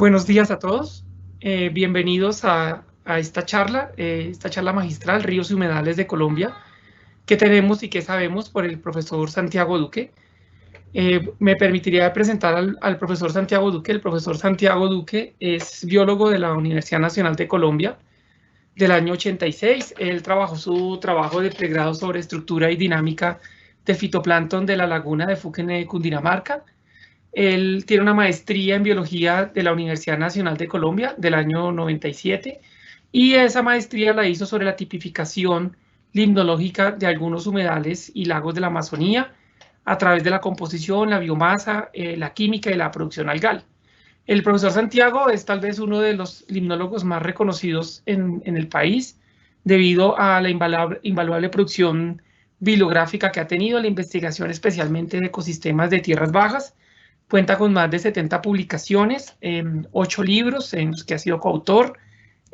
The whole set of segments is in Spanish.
Buenos días a todos. Bienvenidos a esta charla magistral, Ríos y Humedales de Colombia, que tenemos y que sabemos por el profesor Santiago Duque. Me permitiría presentar al profesor Santiago Duque. El profesor Santiago Duque es biólogo de la Universidad Nacional de Colombia del año 86. Él trabajó su trabajo de pregrado sobre estructura y dinámica del fitoplancton de la laguna de Fuquene, Cundinamarca. Él tiene una maestría en biología de la Universidad Nacional de Colombia del año 97 y esa maestría la hizo sobre la tipificación limnológica de algunos humedales y lagos de la Amazonía a través de la composición, la biomasa, la química y la producción algal. El profesor Santiago es tal vez uno de los limnólogos más reconocidos en el país debido a la invaluable producción bibliográfica que ha tenido, la investigación especialmente de ecosistemas de tierras bajas. Cuenta con más de 70 publicaciones, 8 libros en los que ha sido coautor,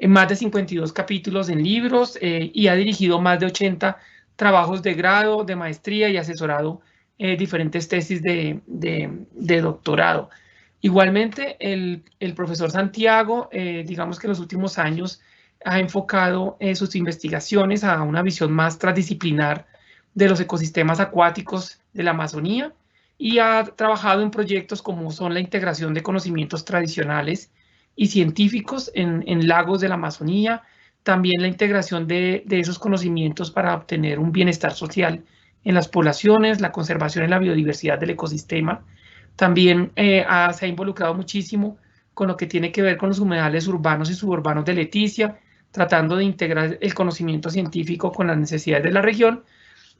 más de 52 capítulos en libros y ha dirigido más de 80 trabajos de grado, de maestría y asesorado diferentes tesis de doctorado. Igualmente, el profesor Santiago, digamos que en los últimos años ha enfocado sus investigaciones a una visión más transdisciplinar de los ecosistemas acuáticos de la Amazonía y ha trabajado en proyectos como son la integración de conocimientos tradicionales y científicos en lagos de la Amazonía, también la integración de esos conocimientos para obtener un bienestar social en las poblaciones, la conservación en la biodiversidad del ecosistema. También se ha involucrado muchísimo con lo que tiene que ver con los humedales urbanos y suburbanos de Leticia, tratando de integrar el conocimiento científico con las necesidades de la región.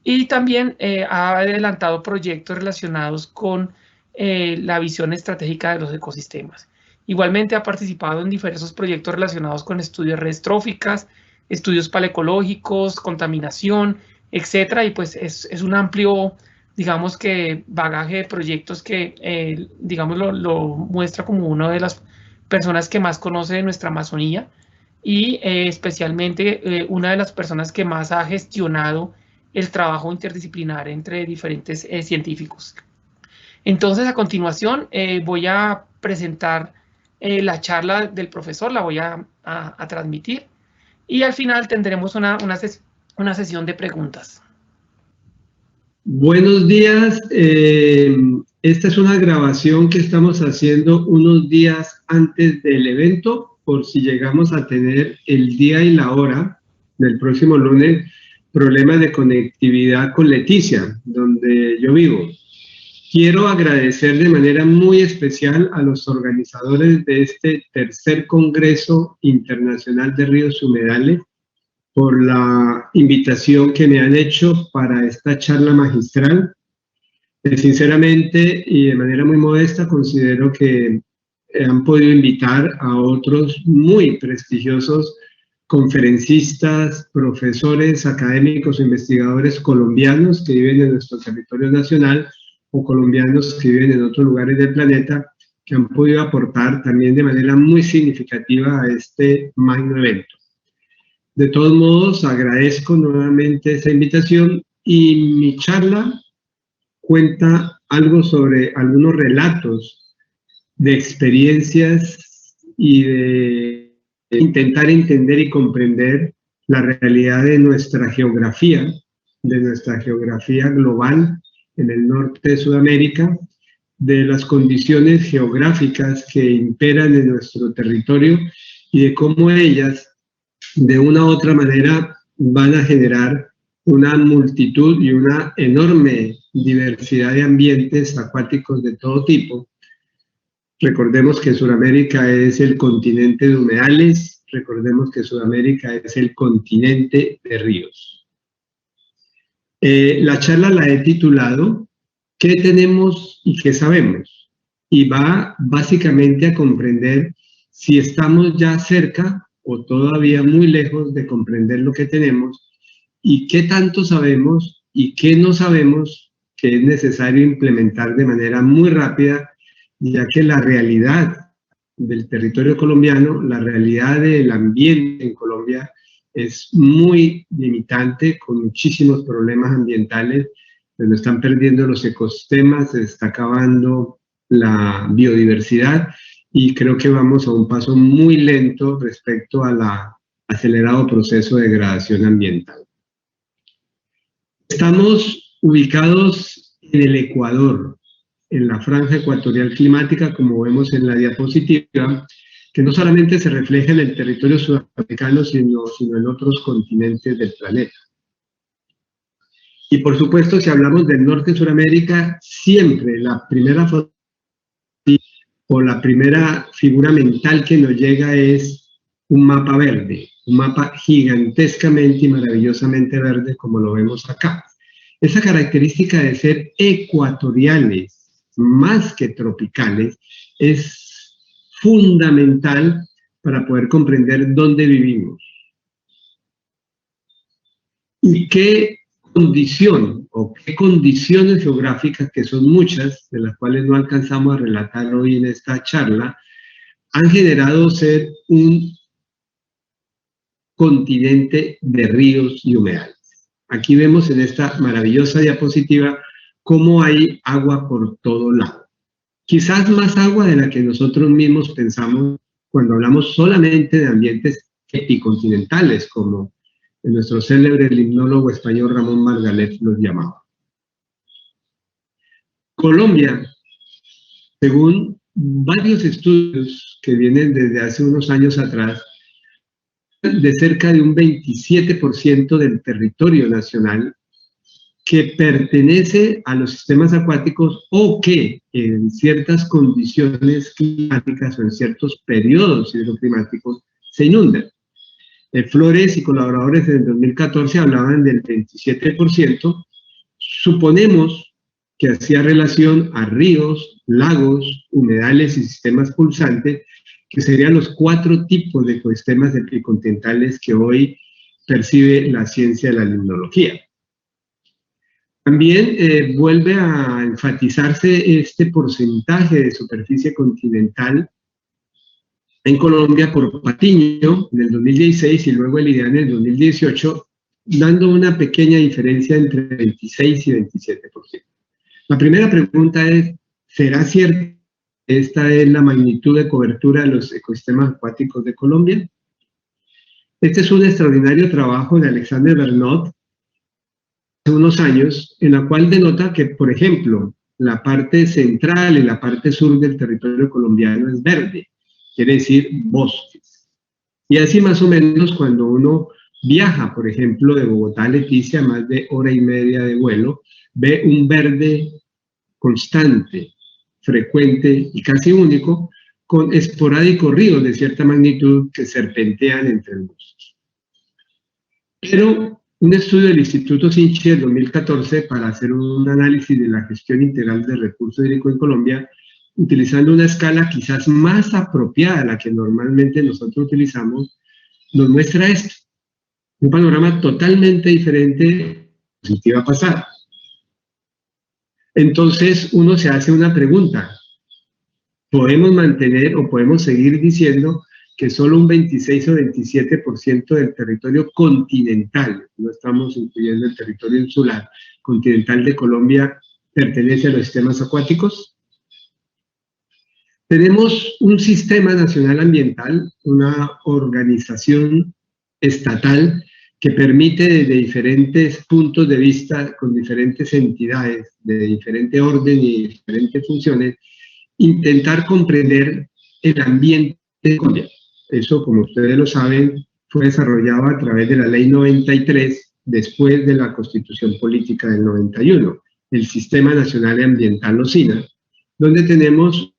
Y también ha adelantado proyectos relacionados con la visión estratégica de los ecosistemas. Igualmente ha participado en diversos proyectos relacionados con estudios de redes tróficas, estudios paleoecológicos, contaminación, etcétera. Y pues es un amplio, digamos que, bagaje de proyectos que, digamos, lo muestra como una de las personas que más conoce de nuestra Amazonía y especialmente una de las personas que más ha gestionado el trabajo interdisciplinar entre diferentes científicos. Entonces, a continuación, voy a presentar la charla del profesor, la voy a transmitir y al final tendremos una sesión de preguntas. Buenos días. Esta es una grabación que estamos haciendo unos días antes del evento, por si llegamos a tener el día y la hora del próximo lunes problemas de conectividad con Leticia, donde yo vivo. Quiero agradecer de manera muy especial a los organizadores de este tercer Congreso Internacional de Ríos y Humedales por la invitación que me han hecho para esta charla magistral. Sinceramente y de manera muy modesta considero que han podido invitar a otros muy prestigiosos conferencistas, profesores, académicos o investigadores colombianos que viven en nuestro territorio nacional o colombianos que viven en otros lugares del planeta, que han podido aportar también de manera muy significativa a este magno evento. De todos modos, agradezco nuevamente esa invitación y mi charla cuenta algo sobre algunos relatos de experiencias y de intentar entender y comprender la realidad de nuestra geografía global en el norte de Sudamérica, de las condiciones geográficas que imperan en nuestro territorio y de cómo ellas, de una u otra manera, van a generar una multitud y una enorme diversidad de ambientes acuáticos de todo tipo. Recordemos que Sudamérica es el continente de humedales, recordemos que Sudamérica es el continente de ríos. La charla la he titulado ¿Qué tenemos y qué sabemos? Y va básicamente a comprender si estamos ya cerca o todavía muy lejos de comprender lo que tenemos y qué tanto sabemos y qué no sabemos que es necesario implementar de manera muy rápida, ya que la realidad del territorio colombiano, la realidad del ambiente en Colombia es muy limitante, con muchísimos problemas ambientales. Se nos están perdiendo los ecosistemas, se está acabando la biodiversidad y creo que vamos a un paso muy lento respecto al acelerado proceso de degradación ambiental. Estamos ubicados en el Ecuador, en la franja ecuatorial climática, como vemos en la diapositiva, que no solamente se refleja en el territorio sudamericano, sino en otros continentes del planeta. Y por supuesto, si hablamos del norte de Sudamérica, siempre la primera foto o la primera figura mental que nos llega es un mapa verde, un mapa gigantescamente y maravillosamente verde, como lo vemos acá. Esa característica de ser ecuatoriales más que tropicales es fundamental para poder comprender dónde vivimos y qué condición o qué condiciones geográficas, que son muchas, de las cuales no alcanzamos a relatar hoy en esta charla, han generado ser un continente de ríos y humedales. Aquí vemos en esta maravillosa diapositiva cómo hay agua por todo lado. Quizás más agua de la que nosotros mismos pensamos cuando hablamos solamente de ambientes epicontinentales, como nuestro célebre limnólogo español Ramón Margalef los llamaba. Colombia, según varios estudios que vienen desde hace unos años atrás, de cerca de un 27% del territorio nacional que pertenece a los sistemas acuáticos o que en ciertas condiciones climáticas o en ciertos periodos hidroclimáticos se inundan. Flores y colaboradores en el 2014 hablaban del 27%. Suponemos que hacía relación a ríos, lagos, humedales y sistemas pulsantes, que serían los 4 tipos de ecosistemas epicontinentales que hoy percibe la ciencia de la limnología. También vuelve a enfatizarse este porcentaje de superficie continental en Colombia por Patiño en el 2016 y luego el IDEA en el 2018, dando una pequeña diferencia entre 26 y 27%. La primera pregunta es, ¿será cierto que esta es la magnitud de cobertura de los ecosistemas acuáticos de Colombia? Este es un extraordinario trabajo de Alexander Bernot hace unos años, en la cual denota que, por ejemplo, la parte central y la parte sur del territorio colombiano es verde, quiere decir bosques. Y así más o menos cuando uno viaja, por ejemplo, de Bogotá a Leticia, más de hora y media de vuelo, ve un verde constante, frecuente y casi único, con esporádicos ríos de cierta magnitud que serpentean entre el bosque. Pero un estudio del Instituto Sinchi del 2014 para hacer un análisis de la gestión integral del recurso hídrico en Colombia, utilizando una escala quizás más apropiada a la que normalmente nosotros utilizamos, nos muestra esto. Un panorama totalmente diferente de la diapositiva pasada. Entonces uno se hace una pregunta. ¿Podemos mantener o podemos seguir diciendo que solo un 26 o 27% del territorio continental, no estamos incluyendo el territorio insular, continental de Colombia, pertenece a los sistemas acuáticos? Tenemos un sistema nacional ambiental, una organización estatal que permite desde diferentes puntos de vista, con diferentes entidades de diferente orden y diferentes funciones, intentar comprender el ambiente de Colombia. Eso, como ustedes lo saben, fue desarrollado a través de la Ley 93, después de la Constitución Política del 91, el Sistema Nacional Ambiental, o SINA, donde tenemos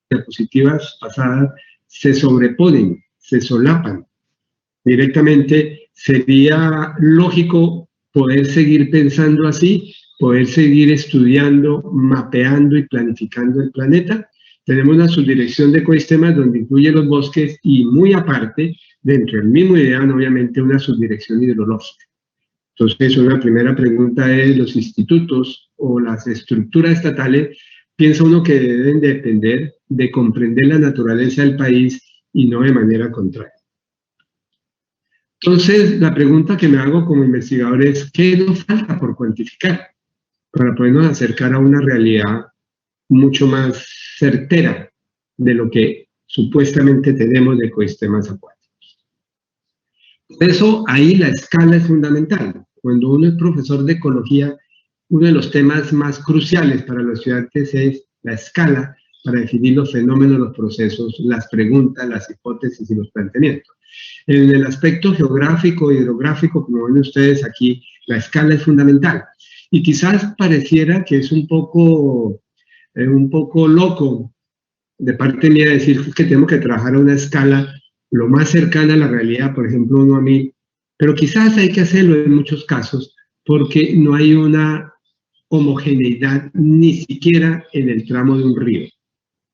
diapositivas pasadas, se sobreponen, se solapan. Directamente sería lógico poder seguir pensando así, poder seguir estudiando, mapeando y planificando el planeta. Tenemos una subdirección de ecosistemas donde incluye los bosques y muy aparte, dentro del mismo IDEA, obviamente una subdirección hidrológica. Entonces, una primera pregunta es, ¿los institutos o las estructuras estatales piensa uno que deben depender de comprender la naturaleza del país y no de manera contraria? Entonces, la pregunta que me hago como investigador es, ¿qué nos falta por cuantificar para podernos acercar a una realidad mucho más certera de lo que supuestamente tenemos de ecosistemas acuáticos. Por eso ahí la escala es fundamental. Cuando uno es profesor de ecología, uno de los temas más cruciales para los estudiantes es la escala para definir los fenómenos, los procesos, las preguntas, las hipótesis y los planteamientos. En el aspecto geográfico y hidrográfico, como ven ustedes aquí, la escala es fundamental. Y quizás pareciera que es un poco loco de parte mía decir que tenemos que trabajar a una escala lo más cercana a la realidad, por ejemplo, 1 a 1000, pero quizás hay que hacerlo en muchos casos porque no hay una homogeneidad ni siquiera en el tramo de un río.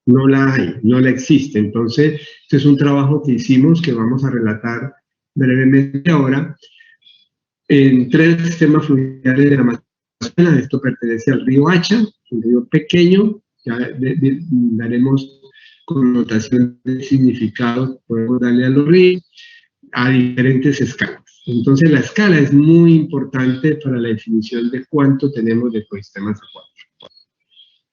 No la hay, no la existe. Entonces, este es un trabajo que hicimos que vamos a relatar brevemente ahora en 3 sistemas fluviales de la Amazonas. Esto pertenece al río Hacha, un río pequeño. Ya daremos connotación de significado, podemos darle a los ríos a diferentes escalas. Entonces la escala es muy importante para la definición de cuánto tenemos de ecosistemas acuáticos.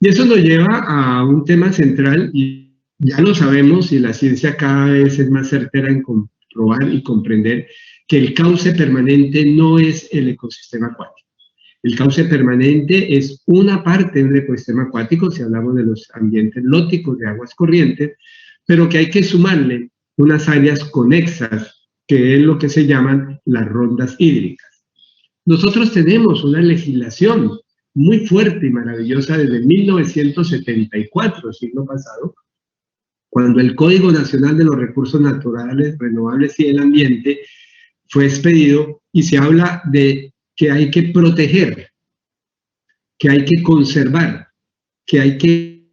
Y eso nos lleva a un tema central, y ya lo sabemos, y la ciencia cada vez es más certera en comprobar y comprender que el cauce permanente no es el ecosistema acuático. El cauce permanente es una parte de un ecosistema acuático, si hablamos de los ambientes lóticos de aguas corrientes, pero que hay que sumarle unas áreas conexas, que es lo que se llaman las rondas hídricas. Nosotros tenemos una legislación muy fuerte y maravillosa desde 1974, siglo pasado, cuando el Código Nacional de los Recursos Naturales, Renovables y el Ambiente fue expedido, y se habla de que hay que proteger, que hay que conservar, que hay que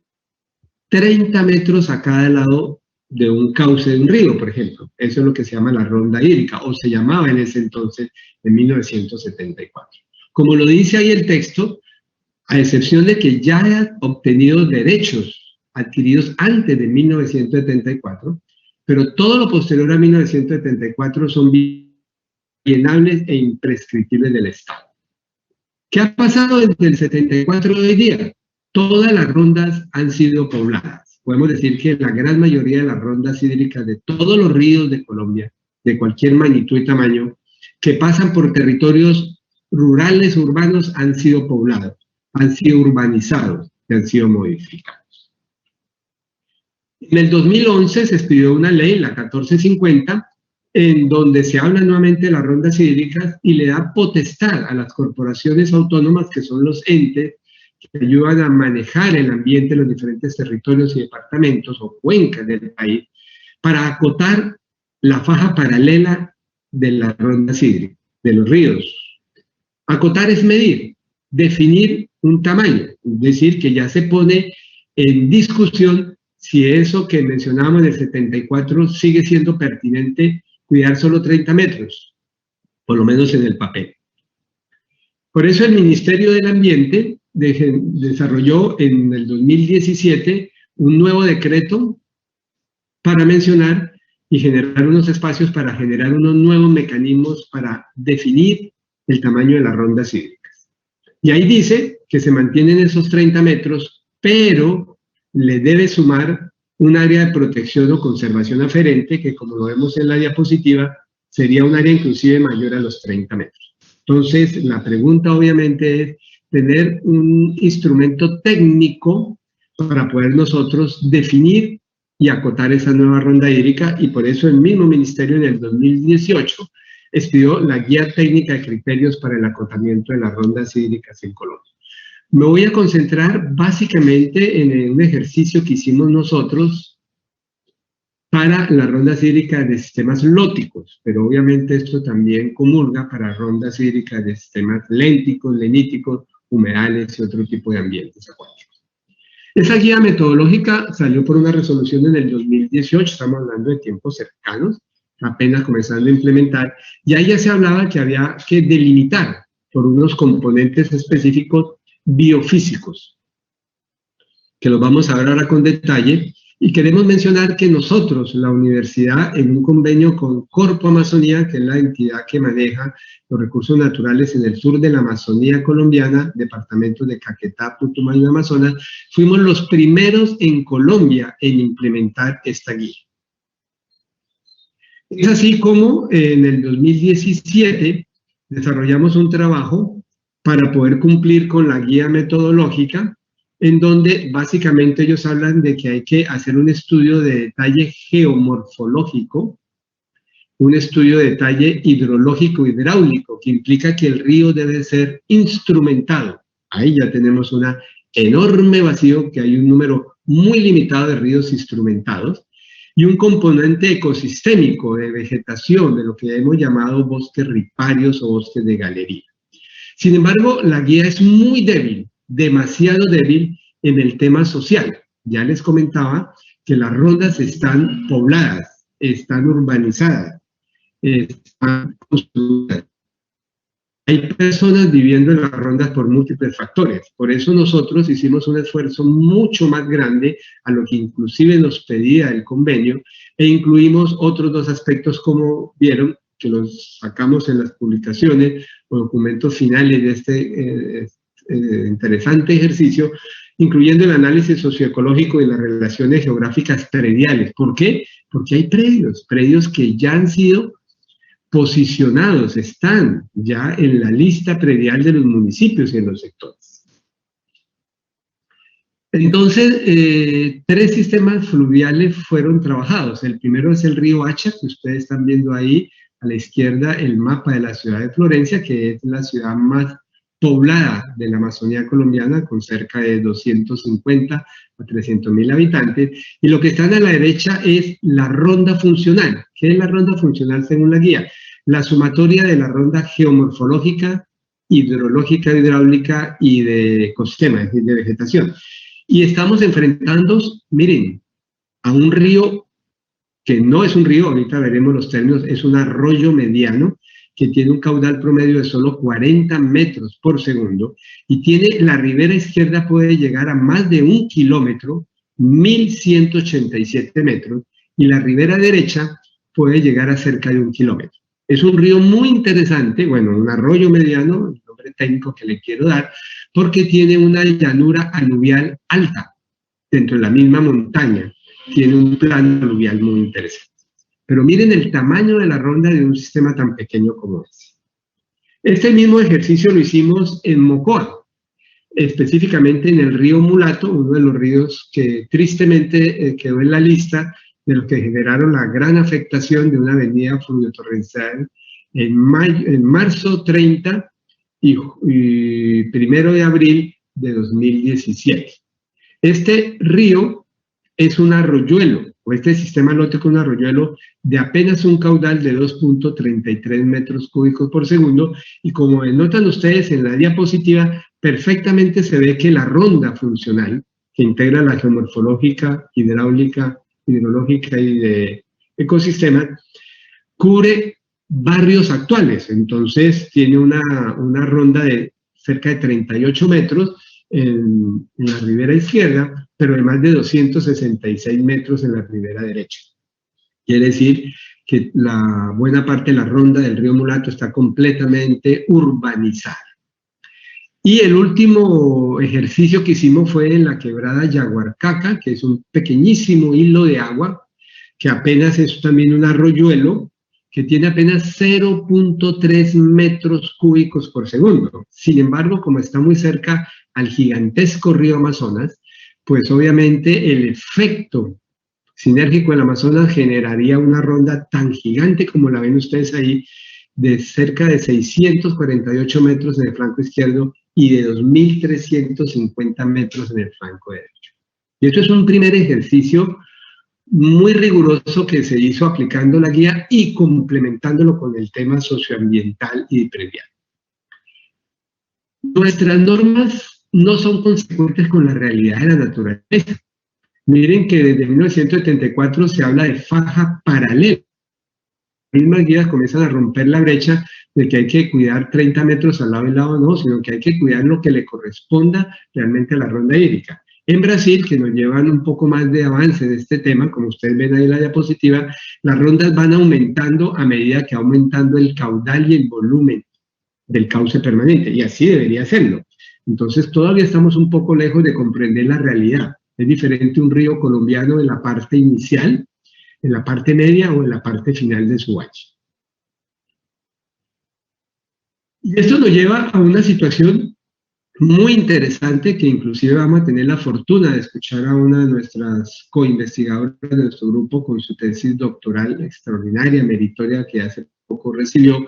30 metros a cada lado de un cauce de un río, por ejemplo. Eso es lo que se llama la ronda hídrica, o se llamaba en ese entonces, en 1974. Como lo dice ahí el texto, a excepción de que ya haya obtenido derechos adquiridos antes de 1974, pero todo lo posterior a 1974 son bienables e imprescriptibles del Estado. ¿Qué ha pasado desde el 74 de hoy día? Todas las rondas han sido pobladas. Podemos decir que la gran mayoría de las rondas hídricas de todos los ríos de Colombia, de cualquier magnitud y tamaño, que pasan por territorios rurales, urbanos, han sido poblados, han sido urbanizados y han sido modificados. En el 2011 se expidió una ley, la 1450, en donde se habla nuevamente de las rondas hídricas y le da potestad a las corporaciones autónomas, que son los entes que ayudan a manejar el ambiente en los diferentes territorios y departamentos o cuencas del país, para acotar la faja paralela de las rondas hídricas, de los ríos. Acotar es medir, definir un tamaño, es decir, que ya se pone en discusión si eso que mencionábamos en el 74 sigue siendo pertinente, cuidar solo 30 metros, por lo menos en el papel. Por eso el Ministerio del Ambiente desarrolló en el 2017 un nuevo decreto para mencionar y generar unos espacios para generar unos nuevos mecanismos para definir el tamaño de las rondas hídricas. Y ahí dice que se mantienen esos 30 metros, pero le debe sumar un área de protección o conservación aferente, que como lo vemos en la diapositiva, sería un área inclusive mayor a los 30 metros. Entonces, la pregunta obviamente es tener un instrumento técnico para poder nosotros definir y acotar esa nueva ronda hídrica, y por eso el mismo ministerio en el 2018 expidió la Guía Técnica de Criterios para el Acotamiento de las Rondas Hídricas en Colombia. Me voy a concentrar básicamente en un ejercicio que hicimos nosotros para las rondas hídricas de sistemas lóticos, pero obviamente esto también comulga para rondas hídricas de sistemas lénticos, leníticos, humedales y otro tipo de ambientes acuáticos. Esa guía metodológica salió por una resolución en el 2018, estamos hablando de tiempos cercanos, apenas comenzando a implementar, y ahí ya se hablaba que había que delimitar por unos componentes específicos biofísicos, que los vamos a ver ahora con detalle, Y queremos mencionar que nosotros, la universidad, en un convenio con Corpo Amazonía, que es la entidad que maneja los recursos naturales en el sur de la Amazonía colombiana, departamentos de Caquetá, Putumayo y Amazonas, fuimos los primeros en Colombia en implementar esta guía. Es así como en el 2017 desarrollamos un trabajo para poder cumplir con la guía metodológica, en donde básicamente ellos hablan de que hay que hacer un estudio de detalle geomorfológico, un estudio de detalle hidrológico hidráulico, que implica que el río debe ser instrumentado. Ahí ya tenemos un enorme vacío, que hay un número muy limitado de ríos instrumentados, y un componente ecosistémico de vegetación, de lo que hemos llamado bosques riparios o bosques de galería. Sin embargo, la guía es muy débil, demasiado débil en el tema social. Ya les comentaba que las rondas están pobladas, están urbanizadas, están construidas. Hay personas viviendo en las rondas por múltiples factores. Por eso nosotros hicimos un esfuerzo mucho más grande a lo que inclusive nos pedía el convenio, e incluimos otros dos aspectos, como vieron, que los sacamos en las publicaciones o documentos finales de este interesante ejercicio, incluyendo el análisis socioecológico y las relaciones geográficas prediales. ¿Por qué? Porque hay predios que ya han sido posicionados, están ya en la lista predial de los municipios y en los sectores. Entonces, 3 sistemas fluviales fueron trabajados. El primero es el río Hacha, que ustedes están viendo ahí a la izquierda el mapa de la ciudad de Florencia, que es la ciudad más poblada de la Amazonía colombiana, con cerca de 250 a 300.000 habitantes. Y lo que están a la derecha es la ronda funcional. ¿Qué es la ronda funcional según la guía? La sumatoria de la ronda geomorfológica, hidrológica, hidráulica y de ecosistema, es decir, de vegetación. Y estamos enfrentándonos, miren, a un río que no es un río, ahorita veremos los términos, es un arroyo mediano que tiene un caudal promedio de solo 40 metros por segundo y tiene, la ribera izquierda puede llegar a más de 1 kilómetro, 1.187 metros, y la ribera derecha puede llegar a cerca de 1 kilómetro. Es un río muy interesante, bueno, un arroyo mediano, el nombre técnico que le quiero dar, porque tiene una llanura aluvial alta dentro de la misma montaña, tiene un plano aluvial muy interesante. Pero miren el tamaño de la ronda de un sistema tan pequeño como este. Este mismo ejercicio lo hicimos en Mocoa, específicamente en el río Mulato, uno de los ríos que tristemente quedó en la lista de los que generaron la gran afectación de una avenida fluviotorrencial en marzo 30 y 1 de abril de 2017. Este río es un arroyuelo, o este sistema lótico es un arroyuelo de apenas un caudal de 2.33 metros cúbicos por segundo, y como notan ustedes en la diapositiva, perfectamente se ve que la ronda funcional, que integra la geomorfológica, hidráulica, hidrológica y de ecosistema, cubre barrios actuales. Entonces tiene una ronda de cerca de 38 metros en la ribera izquierda, pero de más de 266 metros en la ribera derecha. Quiere decir que la buena parte de la ronda del río Mulato está completamente urbanizada. Y el último ejercicio que hicimos fue en la quebrada Yaguarcaca, que es un pequeñísimo hilo de agua, que apenas es también un arroyuelo, que tiene apenas 0.3 metros cúbicos por segundo. Sin embargo, como está muy cerca al gigantesco río Amazonas, pues obviamente el efecto sinérgico del Amazonas generaría una ronda tan gigante como la ven ustedes ahí, de cerca de 648 metros en el flanco izquierdo y de 2.350 metros en el flanco derecho. Y esto es un primer ejercicio muy riguroso que se hizo aplicando la guía y complementándolo con el tema socioambiental y predial. Nuestras normas no son consecuentes con la realidad de la naturaleza. Miren que desde 1974 se habla de faja paralela. Las mismas guías comienzan a romper la brecha de que hay que cuidar 30 metros al lado y lado, no, sino que hay que cuidar lo que le corresponda realmente a la ronda hídrica. En Brasil, que nos llevan un poco más de avance en este tema, como ustedes ven ahí en la diapositiva, las rondas van aumentando a medida que va aumentando el caudal y el volumen del cauce permanente, y así debería serlo. Entonces todavía estamos un poco lejos de comprender la realidad. Es diferente un río colombiano en la parte inicial, en la parte media o en la parte final de su valle. Y esto nos lleva a una situación muy interesante, que inclusive vamos a tener la fortuna de escuchar a una de nuestras co-investigadoras de nuestro grupo con su tesis doctoral extraordinaria, meritoria, que hace poco recibió,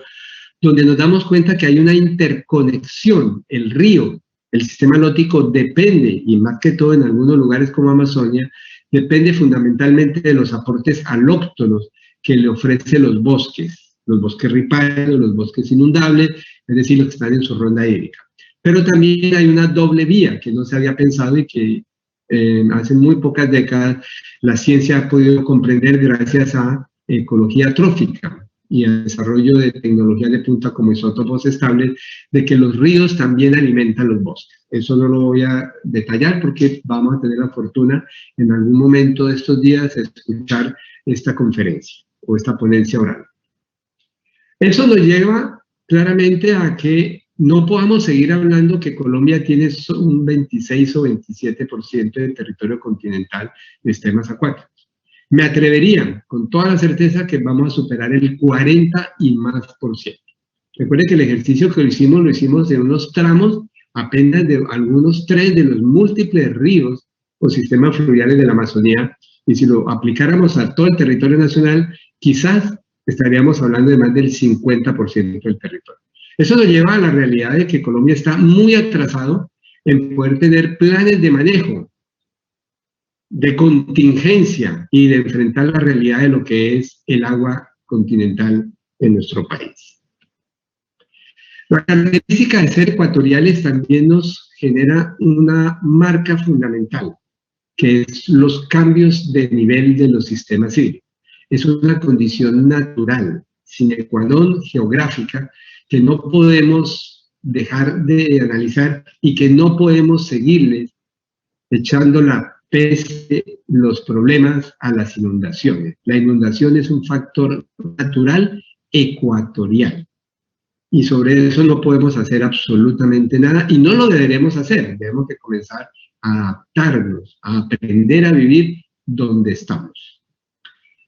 donde nos damos cuenta que hay una interconexión. El río, el sistema lótico depende, y más que todo en algunos lugares como Amazonia, depende fundamentalmente de los aportes alóctonos que le ofrecen los bosques riparios, los bosques inundables, es decir, los que están en su ronda hídrica. Pero también hay una doble vía que no se había pensado y que hace muy pocas décadas la ciencia ha podido comprender gracias a ecología trófica y al desarrollo de tecnologías de punta como isótopos estables, de que los ríos también alimentan los bosques. Eso no lo voy a detallar porque vamos a tener la fortuna en algún momento de estos días de escuchar esta conferencia o esta ponencia oral. Eso nos lleva claramente a que no podamos seguir hablando que Colombia tiene un 26 o 27% de territorio continental de sistemas acuáticos. Me atrevería con toda la certeza que vamos a superar el 40 y más por ciento. Recuerden que el ejercicio que lo hicimos en unos tramos apenas de algunos 3 de los múltiples ríos o sistemas fluviales de la Amazonía, y si lo aplicáramos a todo el territorio nacional, quizás estaríamos hablando de más del 50% del territorio. Eso nos lleva a la realidad de que Colombia está muy atrasado en poder tener planes de manejo, de contingencia y de enfrentar la realidad de lo que es el agua continental en nuestro país. La característica de ser ecuatoriales también nos genera una marca fundamental, que es los cambios de nivel de los sistemas hídricos. Es una condición natural, sine qua non geográfica, que no podemos dejar de analizar y que no podemos seguirles echando la peste, los problemas a las inundaciones. La inundación es un factor natural ecuatorial y sobre eso no podemos hacer absolutamente nada y no lo deberemos hacer. Debemos de comenzar a adaptarnos, a aprender a vivir donde estamos.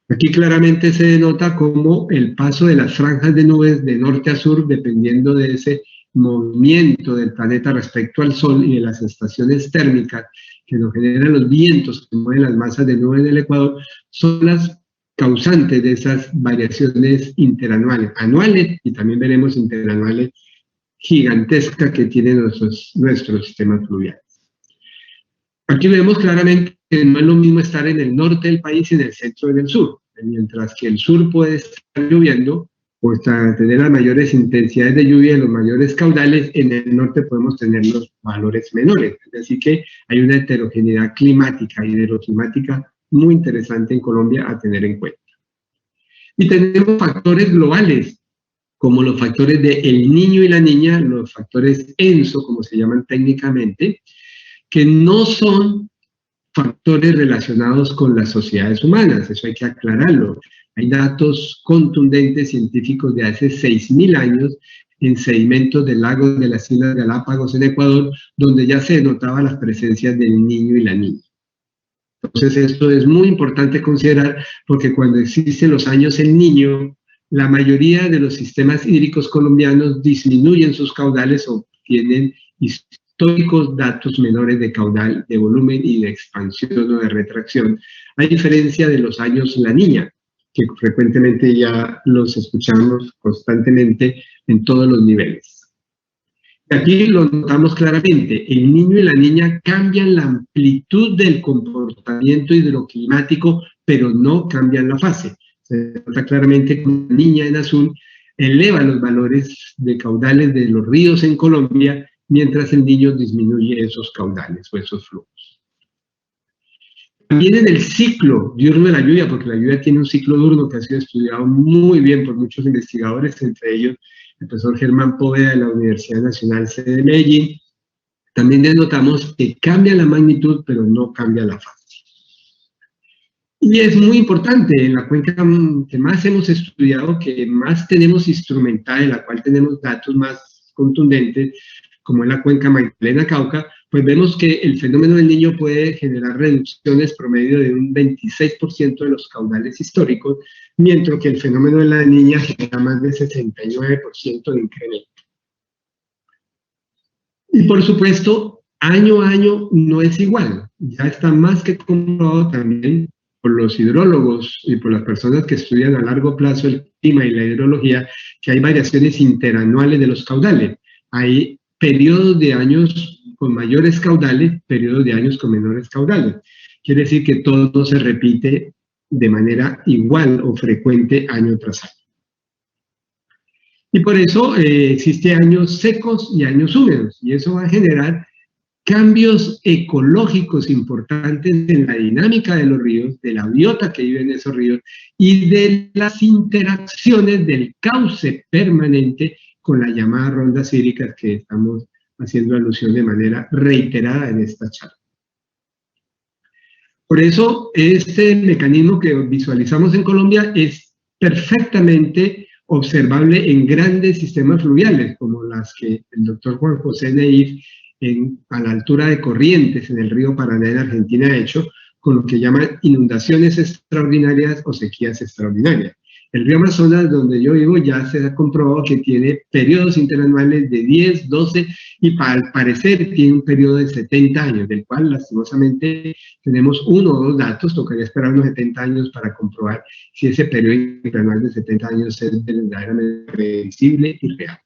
Aquí claramente se denota cómo el paso de las franjas de nubes de norte a sur, dependiendo de ese movimiento del planeta respecto al Sol y de las estaciones térmicas que nos generan los vientos que mueven las masas de nubes del Ecuador, son las causantes de esas variaciones interanuales, anuales y también veremos interanuales gigantescas que tienen nuestros sistemas fluviales. Aquí vemos claramente que no es lo mismo estar en el norte del país y en el centro y en el sur. Mientras que el sur puede estar lloviendo o tener las mayores intensidades de lluvia y los mayores caudales, en el norte podemos tener los valores menores. Así que hay una heterogeneidad climática y hidroclimática muy interesante en Colombia a tener en cuenta. Y tenemos factores globales, como los factores de El Niño y la Niña, los factores ENSO, como se llaman técnicamente, que no son factores relacionados con las sociedades humanas, eso hay que aclararlo. Hay datos contundentes científicos de hace 6.000 años en sedimentos del lago de las Islas Galápagos en Ecuador, donde ya se denotaba las presencias del niño y la niña. Entonces esto es muy importante considerar porque cuando existen los años El Niño, la mayoría de los sistemas hídricos colombianos disminuyen sus caudales o tienen históricos datos menores de caudal, de volumen y de expansión o de retracción, a diferencia de los años La Niña, que frecuentemente ya los escuchamos constantemente en todos los niveles. Aquí lo notamos claramente, el niño y la niña cambian la amplitud del comportamiento hidroclimático, pero no cambian la fase. Se nota claramente que la niña en azul eleva los valores de caudales de los ríos en Colombia, mientras el niño disminuye esos caudales o esos flujos. También en el ciclo diurno de la lluvia, porque la lluvia tiene un ciclo diurno que ha sido estudiado muy bien por muchos investigadores, entre ellos el profesor Germán Poveda de la Universidad Nacional C de Medellín, también denotamos que cambia la magnitud, pero no cambia la fase. Y es muy importante, en la cuenca que más hemos estudiado, que más tenemos instrumental, en la cual tenemos datos más contundentes, como en la cuenca Magdalena-Cauca, pues vemos que el fenómeno del Niño puede generar reducciones promedio de un 26% de los caudales históricos, mientras que el fenómeno de la Niña genera más de 69% de incremento. Y por supuesto, año a año no es igual. Ya está más que comprobado también por los hidrólogos y por las personas que estudian a largo plazo el clima y la hidrología, que hay variaciones interanuales de los caudales. Hay periodos de años con mayores caudales, periodos de años con menores caudales. Quiere decir que todo no se repite de manera igual o frecuente año tras año. Y por eso existen años secos y años húmedos, y eso va a generar cambios ecológicos importantes en la dinámica de los ríos, de la biota que vive en esos ríos y de las interacciones del cauce permanente con las llamadas rondas hídricas que estamos haciendo alusión de manera reiterada en esta charla. Por eso, este mecanismo que visualizamos en Colombia es perfectamente observable en grandes sistemas fluviales, como las que el doctor Juan José Neif a la altura de Corrientes, en el río Paraná en Argentina, ha hecho, con lo que llaman inundaciones extraordinarias o sequías extraordinarias. El río Amazonas, donde yo vivo, ya se ha comprobado que tiene periodos interanuales de 10, 12 y al parecer tiene un periodo de 70 años, del cual lastimosamente tenemos 1 o 2 datos, tocaría esperar unos 70 años para comprobar si ese periodo interanual de 70 años es verdaderamente previsible y real.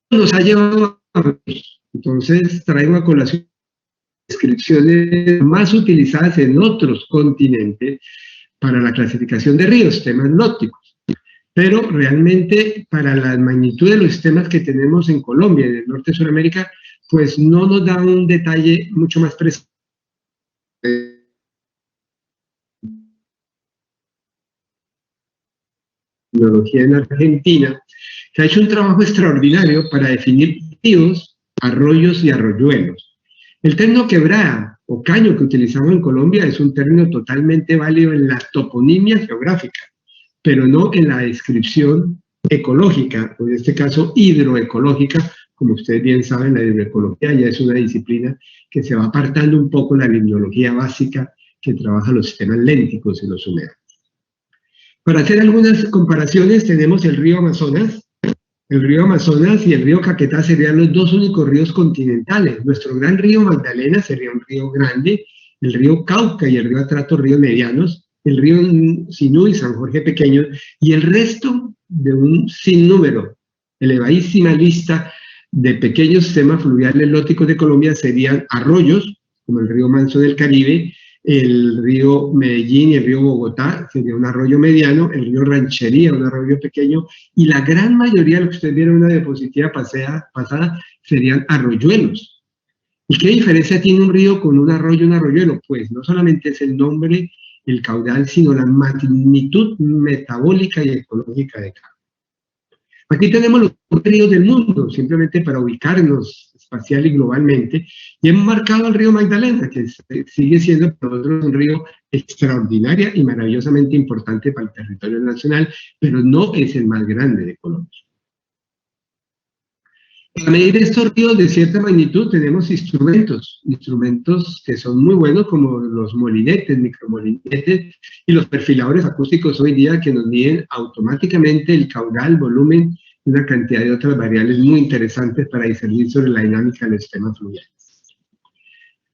Nos ha llevado a... Entonces traigo a colación descripciones más utilizadas en otros continentes para la clasificación de ríos, temas nóticos. Pero realmente para la magnitud de los sistemas que tenemos en Colombia y en el norte de Sudamérica, pues no nos da un detalle mucho más preciso. Tecnología en Argentina, que ha hecho un trabajo extraordinario para definir ríos, arroyos y arroyuelos. El término quebrada o caño que utilizamos en Colombia es un término totalmente válido en la toponimia geográfica, pero no en la descripción ecológica, o en este caso hidroecológica. Como ustedes bien saben, la hidroecología ya es una disciplina que se va apartando un poco de la limnología básica que trabaja los sistemas lénticos y los húmedos. Para hacer algunas comparaciones, tenemos el río Amazonas. El río Amazonas y el río Caquetá serían los 2 únicos ríos continentales. Nuestro gran río Magdalena sería un río grande, el río Cauca y el río Atrato, ríos medianos, el río Sinú y San Jorge pequeños, y el resto de un sinnúmero, elevadísima lista de pequeños sistemas fluviales lóticos de Colombia serían arroyos, como el río Manso del Caribe, el río Medellín y el río Bogotá, sería un arroyo mediano, el río Ranchería, un arroyo pequeño, y la gran mayoría de lo que ustedes vieron en una diapositiva pasada serían arroyuelos. ¿Y qué diferencia tiene un río con un arroyo y un arroyuelo? Pues no solamente es el nombre, el caudal, sino la magnitud metabólica y ecológica de cada. Aquí tenemos los ríos del mundo, simplemente para ubicarnos espacial y globalmente, y hemos marcado al río Magdalena, que sigue siendo para nosotros un río extraordinaria y maravillosamente importante para el territorio nacional, pero no es el más grande de Colombia. Para medir estos ríos de cierta magnitud tenemos instrumentos que son muy buenos, como los molinetes, micromolinetes y los perfiladores acústicos hoy día, que nos miden automáticamente el caudal, volumen y una cantidad de otras variables muy interesantes para discernir sobre la dinámica del sistema fluvial.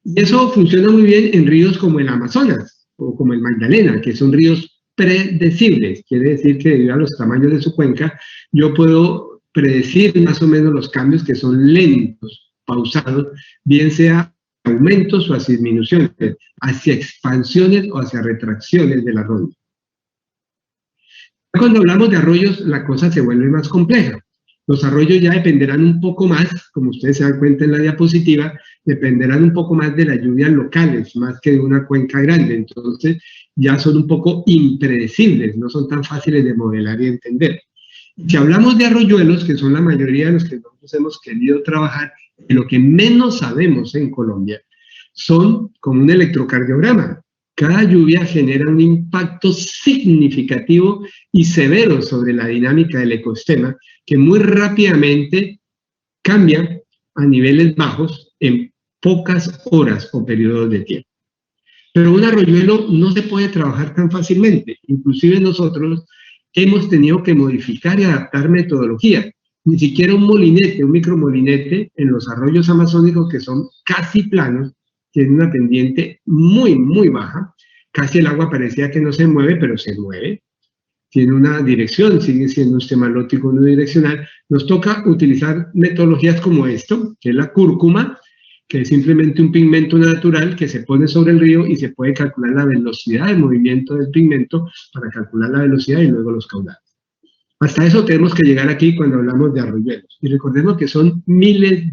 Y eso funciona muy bien en ríos como el Amazonas o como el Magdalena, que son ríos predecibles, quiere decir que debido a los tamaños de su cuenca, yo puedo predecir más o menos los cambios que son lentos, pausados, bien sea aumentos o hacia disminuciones, hacia expansiones o hacia retracciones de la ronda. Cuando hablamos de arroyos, la cosa se vuelve más compleja. Los arroyos ya dependerán un poco más, como ustedes se dan cuenta en la diapositiva, dependerán un poco más de las lluvias locales, más que de una cuenca grande. Entonces, ya son un poco impredecibles, no son tan fáciles de modelar y entender. Si hablamos de arroyuelos, que son la mayoría de los que nosotros hemos querido trabajar, lo que menos sabemos en Colombia son como un electrocardiograma. Cada lluvia genera un impacto significativo y severo sobre la dinámica del ecosistema, que muy rápidamente cambia a niveles bajos en pocas horas o periodos de tiempo. Pero un arroyuelo no se puede trabajar tan fácilmente. Inclusive nosotros hemos tenido que modificar y adaptar metodología. Ni siquiera un molinete, un micromolinete en los arroyos amazónicos, que son casi planos, tiene una pendiente muy, muy baja. Casi el agua parecía que no se mueve, pero se mueve. Tiene una dirección, sigue siendo un sistema lótico unidireccional. Nos toca utilizar metodologías como esto, que es la cúrcuma, que es simplemente un pigmento natural que se pone sobre el río y se puede calcular la velocidad de movimiento del pigmento para calcular la velocidad y luego los caudales. Hasta eso tenemos que llegar aquí cuando hablamos de arroyuelos. Y recordemos que son miles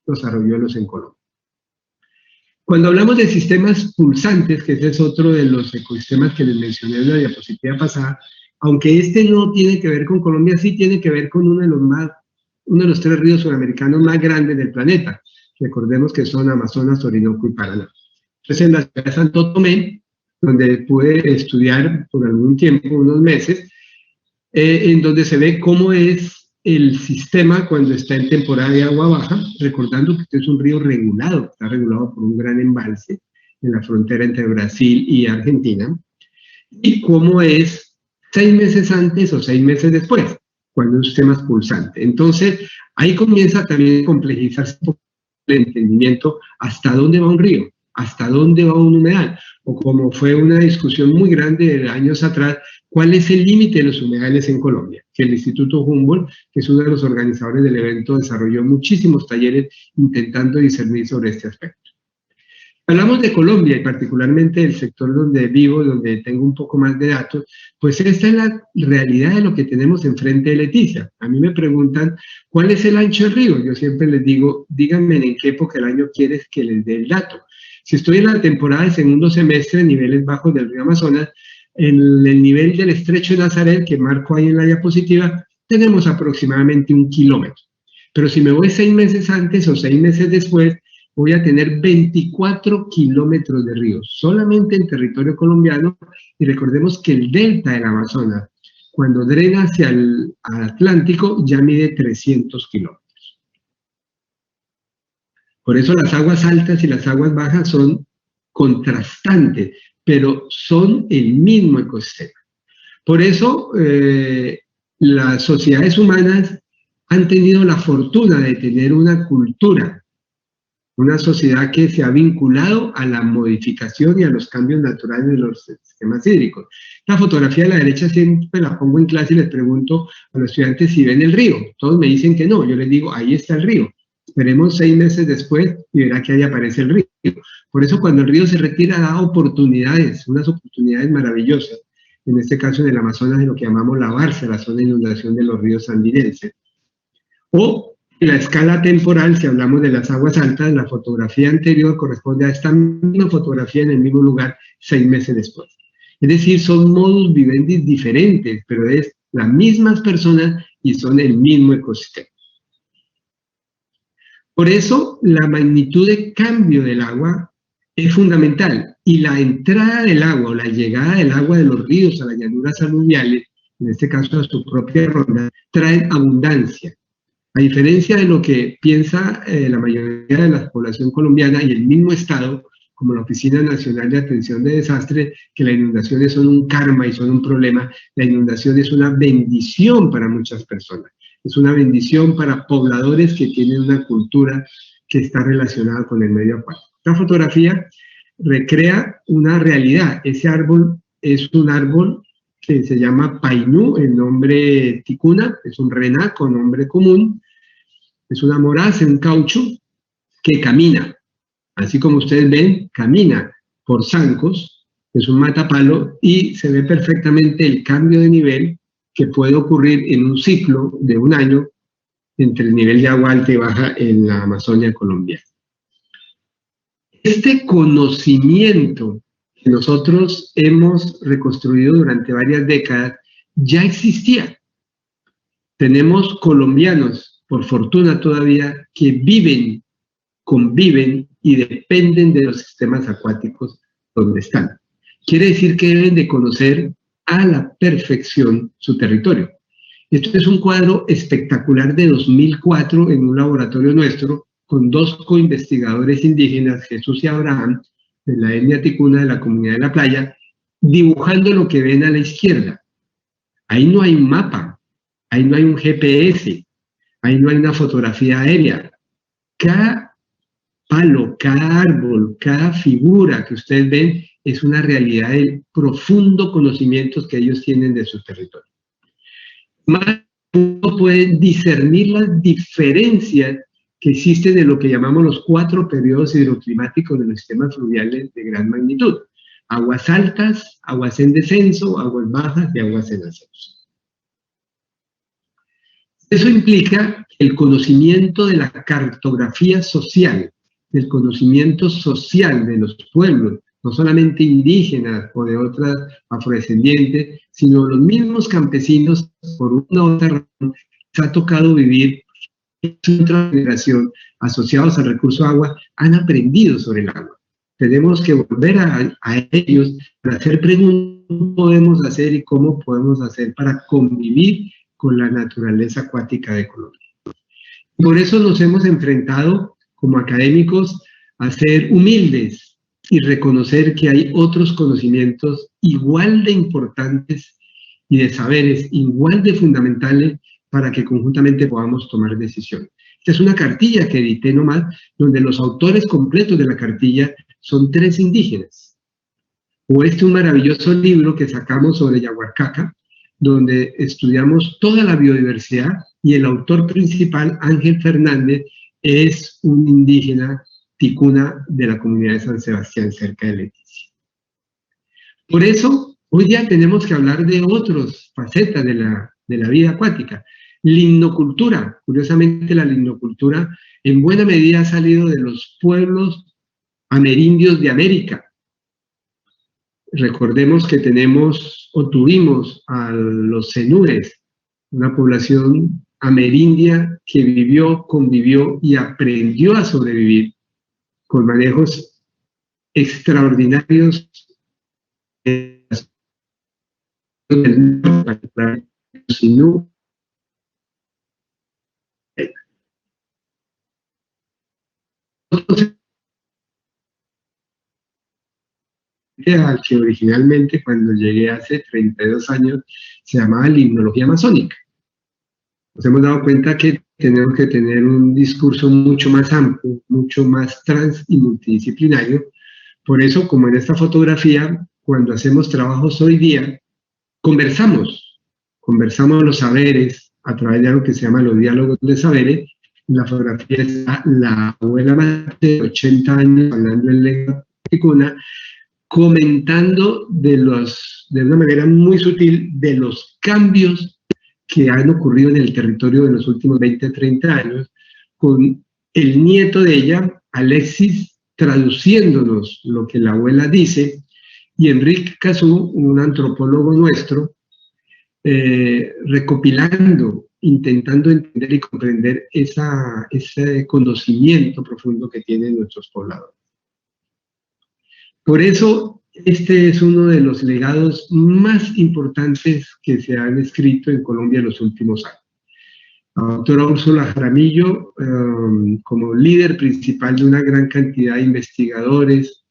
los arroyuelos en Colombia. Cuando hablamos de sistemas pulsantes, que ese es otro de los ecosistemas que les mencioné en la diapositiva pasada, aunque este no tiene que ver con Colombia, sí tiene que ver con uno de los 3 ríos sudamericanos más grandes del planeta. Recordemos que son Amazonas, Orinoco y Paraná. Entonces, en la ciudad de Santo Tomé, donde pude estudiar por algún tiempo, unos meses, en donde se ve cómo es el sistema cuando está en temporada de agua baja, recordando que este es un río regulado, está regulado por un gran embalse en la frontera entre Brasil y Argentina, y cómo es 6 meses antes o 6 meses después, cuando un sistema es pulsante. Entonces, ahí comienza también a complejizarse un poco el entendimiento hasta dónde va un río, hasta dónde va un humedal, o como fue una discusión muy grande de años atrás, ¿cuál es el límite de los humedales en Colombia? Que el Instituto Humboldt, que es uno de los organizadores del evento, desarrolló muchísimos talleres intentando discernir sobre este aspecto. Hablamos de Colombia y particularmente del sector donde vivo, donde tengo un poco más de datos, pues esta es la realidad de lo que tenemos enfrente de Leticia. A mí me preguntan, ¿cuál es el ancho del río? Yo siempre les digo, díganme en qué época del año quieres que les dé el dato. Si estoy en la temporada del segundo semestre, niveles bajos del río Amazonas, en el nivel del estrecho de Nazaret, que marco ahí en la diapositiva, tenemos aproximadamente 1 kilómetro. Pero si me voy 6 meses antes o 6 meses después, voy a tener 24 kilómetros de ríos, solamente en territorio colombiano, y recordemos que el delta del Amazonas, cuando drena hacia el Atlántico, ya mide 300 kilómetros. Por eso las aguas altas y las aguas bajas son contrastantes, pero son el mismo ecosistema. Por eso las sociedades humanas han tenido la fortuna de tener una cultura, una sociedad que se ha vinculado a la modificación y a los cambios naturales de los sistemas hídricos. La fotografía de la derecha siempre la pongo en clase y les pregunto a los estudiantes si ven el río. Todos me dicen que no, yo les digo, ahí está el río. Esperemos 6 meses después y verá que ahí aparece el río. Por eso cuando el río se retira da oportunidades, unas oportunidades maravillosas. En este caso en el Amazonas de lo que llamamos la Barça, la zona de inundación de los ríos andinenses. O en la escala temporal, si hablamos de las aguas altas, la fotografía anterior corresponde a esta misma fotografía en el mismo lugar 6 meses después. Es decir, son modus vivendi diferentes, pero es las mismas personas y son el mismo ecosistema. Por eso, la magnitud de cambio del agua es fundamental, y la entrada del agua o la llegada del agua de los ríos a las llanuras aluviales, en este caso a su propia ronda, traen abundancia. A diferencia de lo que piensa la mayoría de la población colombiana y el mismo Estado, como la Oficina Nacional de Atención de Desastres, que las inundaciones son un karma y son un problema, la inundación es una bendición para muchas personas. Es una bendición para pobladores que tienen una cultura que está relacionada con el medio acuático. Esta fotografía recrea una realidad. Ese árbol es un árbol que se llama painú, el nombre ticuna, es un renaco, nombre común. Es una moraza, un caucho que camina. Así como ustedes ven, camina por zancos, es un matapalo, y se ve perfectamente el cambio de nivel que puede ocurrir en un ciclo de 1 año entre el nivel de agua alta y baja en la Amazonia colombiana. Este conocimiento que nosotros hemos reconstruido durante varias décadas ya existía. Tenemos colombianos, por fortuna todavía, que viven, conviven y dependen de los sistemas acuáticos donde están. Quiere decir que deben de conocer a la perfección su territorio. Esto es un cuadro espectacular de 2004 en un laboratorio nuestro con 2 coinvestigadores indígenas, Jesús y Abraham, de la etnia ticuna de la Comunidad de la Playa, dibujando lo que ven a la izquierda. Ahí no hay un mapa, ahí no hay un GPS, ahí no hay una fotografía aérea. Cada palo, cada árbol, cada figura que ustedes ven es una realidad del profundo conocimiento que ellos tienen de su territorio. Más uno puede discernir las diferencias que existen en lo que llamamos los 4 periodos hidroclimáticos de los sistemas fluviales de gran magnitud. Aguas altas, aguas en descenso, aguas bajas y aguas en ascenso. Eso implica el conocimiento de la cartografía social, del conocimiento social de los pueblos, no solamente indígenas o de otras afrodescendientes, sino los mismos campesinos, por una u otra razón, les ha tocado vivir en otra generación, asociados al recurso agua, han aprendido sobre el agua. Tenemos que volver a ellos para hacer preguntas, ¿qué podemos hacer y cómo podemos hacer para convivir con la naturaleza acuática de Colombia? Por eso nos hemos enfrentado como académicos a ser humildes y reconocer que hay otros conocimientos igual de importantes y de saberes igual de fundamentales para que conjuntamente podamos tomar decisiones. Esta es una cartilla que edité nomás, donde los autores completos de la cartilla son 3 indígenas. O un maravilloso libro que sacamos sobre Yaguarcaca, donde estudiamos toda la biodiversidad y el autor principal, Ángel Fernández, es un indígena ticuna de la comunidad de San Sebastián, cerca de Leticia. Por eso, hoy ya tenemos que hablar de otras facetas de la vida acuática. Limnocultura, curiosamente la limnocultura en buena medida ha salido de los pueblos amerindios de América. Recordemos que tenemos o tuvimos a los zenúes, una población amerindia que vivió, convivió y aprendió a sobrevivir con manejos extraordinarios del sinú. Al que originalmente, cuando llegué hace 32 años, se llamaba limnología amazónica. Nos hemos dado cuenta que tenemos que tener un discurso mucho más amplio, mucho más trans y multidisciplinario. Por eso, como en esta fotografía, cuando hacemos trabajos hoy día, conversamos los saberes a través de algo que se llama los diálogos de saberes. En la fotografía está la abuela materna de 80 años hablando en lengua ticuna, comentando de una manera muy sutil de los cambios que han ocurrido en el territorio en los últimos 20, 30 años, con el nieto de ella, Alexis, traduciéndonos lo que la abuela dice, y Enrique Cazú, un antropólogo nuestro, recopilando, intentando entender y comprender ese conocimiento profundo que tienen nuestros pobladores. Por eso, este es uno de los legados más importantes que se han escrito en Colombia en los últimos años. La doctora Úrsula Jaramillo, como líder principal de una gran cantidad de investigadores,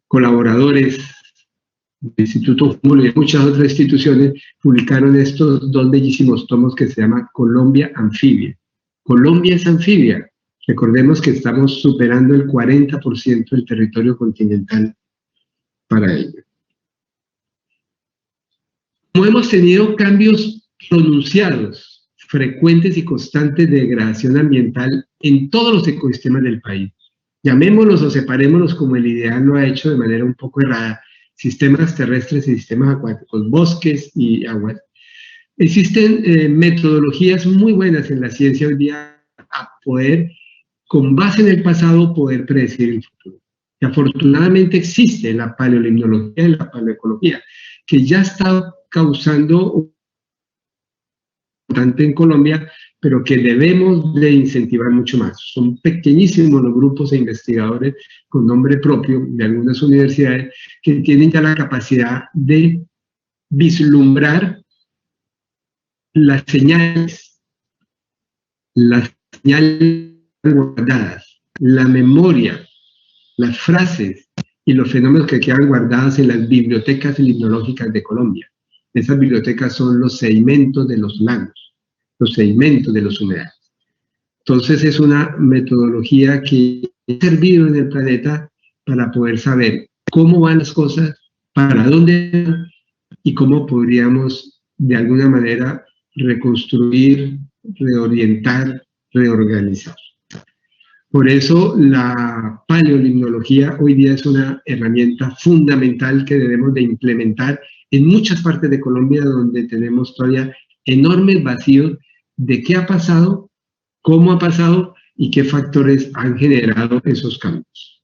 colaboradores del Instituto Humboldt y de muchas otras instituciones, publicaron estos 2 bellísimos tomos que se llama Colombia Anfibia. Colombia es anfibia. Recordemos que estamos superando el 40% del territorio continental para ello. Como hemos tenido cambios pronunciados, frecuentes y constantes de degradación ambiental en todos los ecosistemas del país, llamémoslos o separémoslos como el ideal lo ha hecho de manera un poco errada, sistemas terrestres y sistemas acuáticos, bosques y aguas. Existen metodologías muy buenas en la ciencia hoy día a poder, con base en el pasado, poder predecir el futuro. Y afortunadamente existe la paleolimnología y la paleoecología, que ya está causando importante en Colombia, pero que debemos de incentivar mucho más. Son pequeñísimos los grupos de investigadores con nombre propio de algunas universidades que tienen ya la capacidad de vislumbrar las señales guardadas, la memoria, las frases y los fenómenos que quedan guardados en las bibliotecas limnológicas de Colombia. Esas bibliotecas son los sedimentos de los lagos, los sedimentos de los humedales. Entonces es una metodología que ha servido en el planeta para poder saber cómo van las cosas, para dónde van y cómo podríamos de alguna manera reconstruir, reorientar, reorganizar. Por eso la paleolimnología hoy día es una herramienta fundamental que debemos de implementar en muchas partes de Colombia donde tenemos todavía enormes vacíos de qué ha pasado, cómo ha pasado y qué factores han generado esos cambios.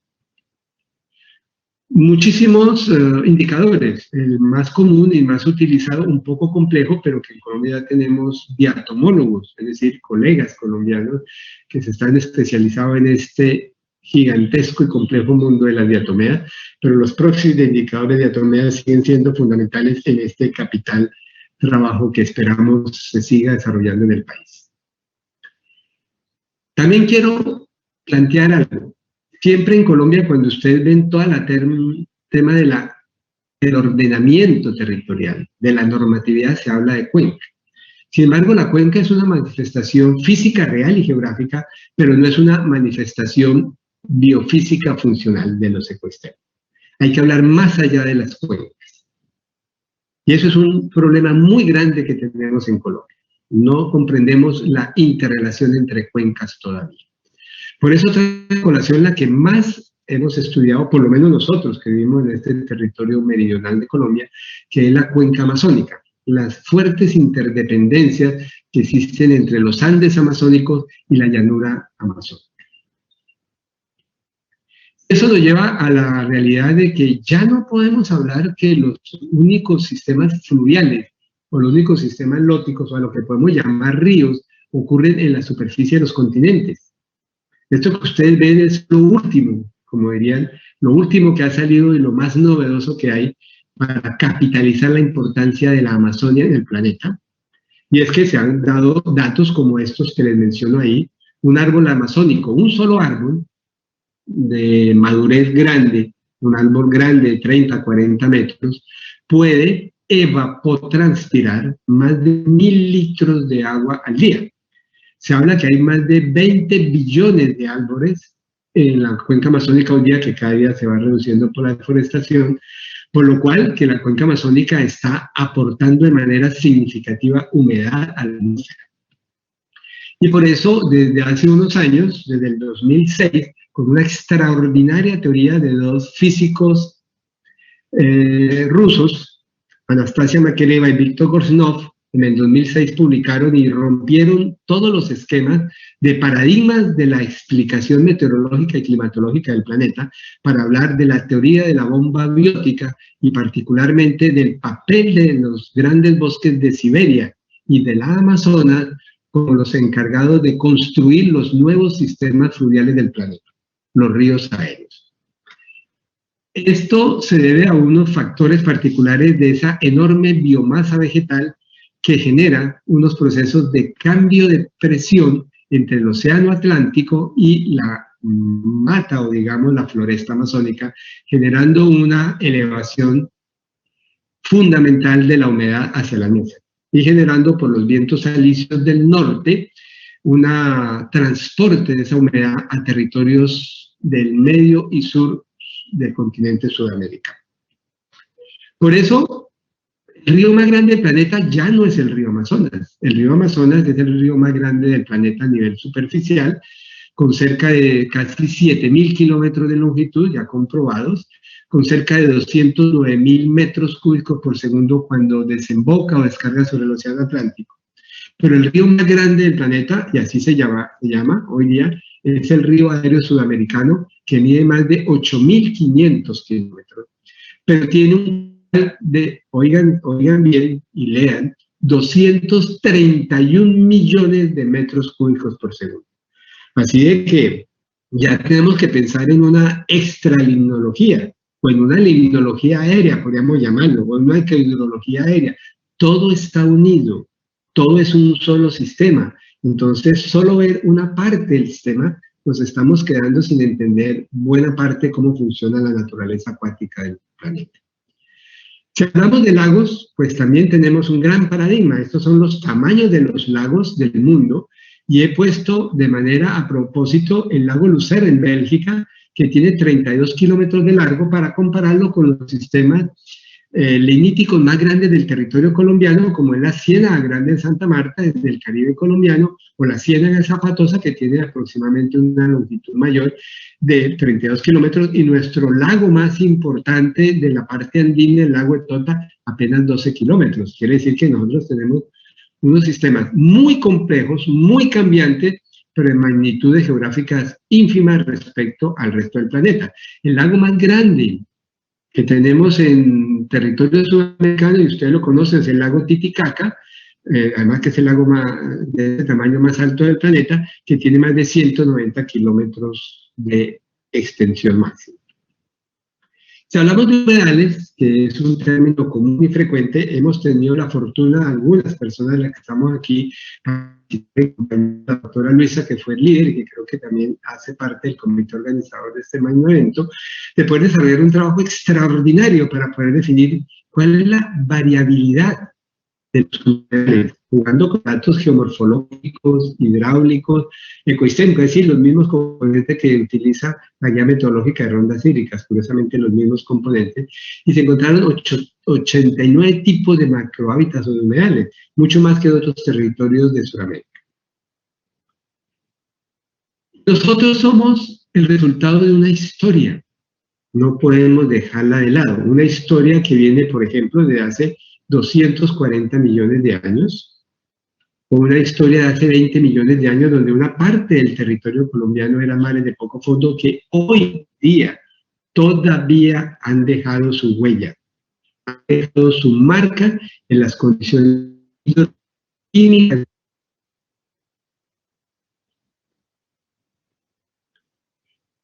Muchísimos indicadores, el más común y más utilizado, un poco complejo, pero que en Colombia tenemos diatomólogos, es decir, colegas colombianos que se están especializados en este gigantesco y complejo mundo de las diatomeas, pero los proxies de indicadores de diatomeas siguen siendo fundamentales en este capital trabajo que esperamos se siga desarrollando en el país. También quiero plantear algo. Siempre en Colombia, cuando ustedes ven toda la tema del ordenamiento territorial, de la normatividad, se habla de cuenca. Sin embargo, la cuenca es una manifestación física, real y geográfica, pero no es una manifestación biofísica funcional de los ecosistemas. Hay que hablar más allá de las cuencas. Y eso es un problema muy grande que tenemos en Colombia. No comprendemos la interrelación entre cuencas todavía. Por eso traigo a colación la que más hemos estudiado, por lo menos nosotros que vivimos en este territorio meridional de Colombia, que es la cuenca amazónica, las fuertes interdependencias que existen entre los Andes amazónicos y la llanura amazónica. Eso nos lleva a la realidad de que ya no podemos hablar que los únicos sistemas fluviales o los únicos sistemas lóticos o a lo que podemos llamar ríos ocurren en la superficie de los continentes. Esto que ustedes ven es lo último, como dirían, lo último que ha salido y lo más novedoso que hay para capitalizar la importancia de la Amazonia en el planeta. Y es que se han dado datos como estos que les menciono ahí, un árbol amazónico, un solo árbol de madurez grande, un árbol grande de 30, 40 metros, puede evapotranspirar más de 1000 litros de agua al día. Se habla que hay más de 20 billones de árboles en la cuenca amazónica hoy día, que cada día se va reduciendo por la deforestación, por lo cual que la cuenca amazónica está aportando de manera significativa humedad a la atmósfera. Y por eso, desde hace unos años, desde el 2006, con una extraordinaria teoría de dos físicos rusos, Anastasia Makeleva y Viktor Gorsnov, en el 2006 publicaron y rompieron todos los esquemas de paradigmas de la explicación meteorológica y climatológica del planeta para hablar de la teoría de la bomba biótica y particularmente del papel de los grandes bosques de Siberia y de la Amazonas como los encargados de construir los nuevos sistemas fluviales del planeta, los ríos aéreos. Esto se debe a unos factores particulares de esa enorme biomasa vegetal que genera unos procesos de cambio de presión entre el océano Atlántico y la mata o digamos la floresta amazónica, generando una elevación fundamental de la humedad hacia la atmósfera y generando por los vientos alisios del norte un transporte de esa humedad a territorios del medio y sur del continente sudamericano. Por eso, el río más grande del planeta ya no es el río Amazonas. El río Amazonas es el río más grande del planeta a nivel superficial, con cerca de casi 7.000 kilómetros de longitud ya comprobados, con cerca de 209.000 metros cúbicos por segundo cuando desemboca o descarga sobre el océano Atlántico. Pero el río más grande del planeta, y así se llama hoy día, es el río aéreo sudamericano, que mide más de 8.500 kilómetros. Pero tiene un de, oigan bien y lean, 231 millones de metros cúbicos por segundo. Así de que ya tenemos que pensar en una extralimnología, o en una limnología aérea, podríamos llamarlo, o en una hidrología aérea. Todo está unido, todo es un solo sistema. Entonces, solo ver una parte del sistema, nos estamos quedando sin entender buena parte de cómo funciona la naturaleza acuática del planeta. Si hablamos de lagos, pues también tenemos un gran paradigma. Estos son los tamaños de los lagos del mundo, y he puesto de manera a propósito el lago Lucerne en Bélgica, que tiene 32 kilómetros de largo, para compararlo con los sistemas leníticos más grandes del territorio colombiano, como es la Ciénaga Grande de Santa Marta, desde el Caribe colombiano, o la Ciénaga de Zapatosa, que tiene aproximadamente una longitud mayor de 32 kilómetros, y nuestro lago más importante de la parte andina, el lago de Tota, apenas 12 kilómetros. Quiere decir que nosotros tenemos unos sistemas muy complejos, muy cambiantes, pero en magnitudes geográficas ínfimas respecto al resto del planeta. El lago más grande que tenemos en territorio sudamericano, y ustedes lo conocen, es el lago Titicaca, además que es el lago de tamaño más alto del planeta, que tiene más de 190 kilómetros de extensión máxima. Si hablamos de humedales, que es un término común y frecuente, hemos tenido la fortuna, algunas personas de las que estamos aquí, la doctora Luisa, que fue el líder y que creo que también hace parte del comité organizador de este magno evento, de poder desarrollar un trabajo extraordinario para poder definir cuál es la variabilidad de los humedales, jugando con datos geomorfológicos, hidráulicos, ecosistémicos, es decir, los mismos componentes que utiliza la guía metodológica de rondas hídricas, curiosamente los mismos componentes, y se encontraron 89 tipos de macrohábitats o de humedales, mucho más que de otros territorios de Sudamérica. Nosotros somos el resultado de una historia, no podemos dejarla de lado, una historia que viene, por ejemplo, de hace 240 millones de años, o una historia de hace 20 millones de años, donde una parte del territorio colombiano eran mares de poco fondo que hoy día todavía han dejado su huella, han dejado su marca en las condiciones químicas.